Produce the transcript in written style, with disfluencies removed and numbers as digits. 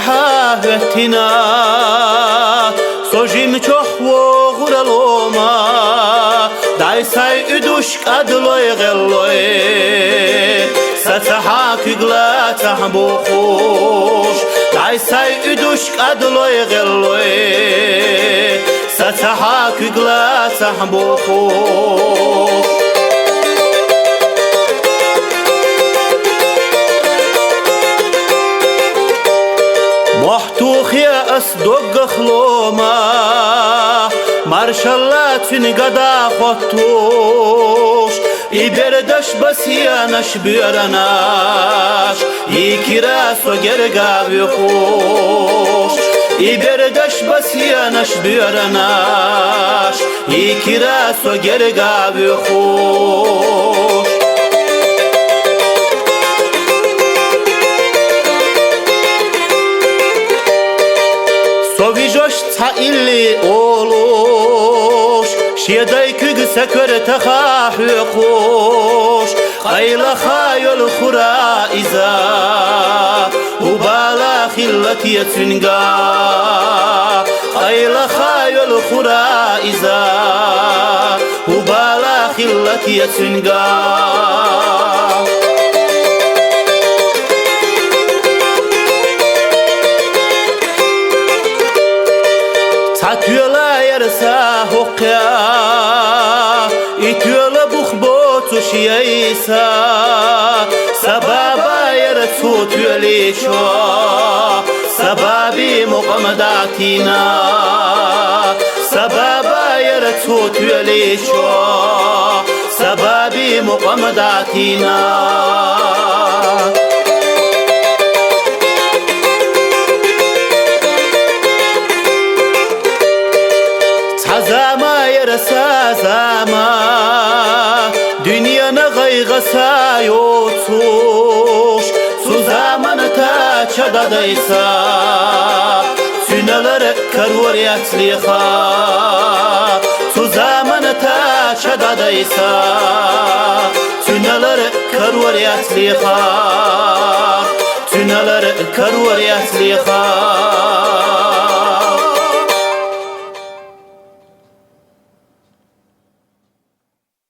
حاهتنا سوجيم چوخ وغرلوما داي ساي ادوش قدلوي غلوي ستحاك قلا تحبوخوش داي ساي ادوش قدلوي غلوي ستحاك قلا تحبوخوش محتوخ يا أصدق خلوما مارشالات نقدا خطوش إبردش بس يانش بيرناش يكراس وجرقا بيخوش إبردش بس يانش بيرناش يكراس وجرقا بيخوش Sovijoş tailli oluş Şiyaday kügüse köre tehahükuş Ayla khayol khura iza Ubala khillat yetünga Ayla khayol khura iza Ubala khillat yetünga Tatyola yarsa hokya İtyola bukhbotu şiyaysa Sababa yarsu tyoli şo Sababi muqamadatina Sababa yarsu tyoli şo Sababi muqamadatina Zama yarasa zama Dünyana gaygasa yolsuş Su zamanı ta çadadaysa Sünalar karvar yatliha Su zamanı ta çadadaysa Sünalar karvar yatliha Sünalar karvar yatliha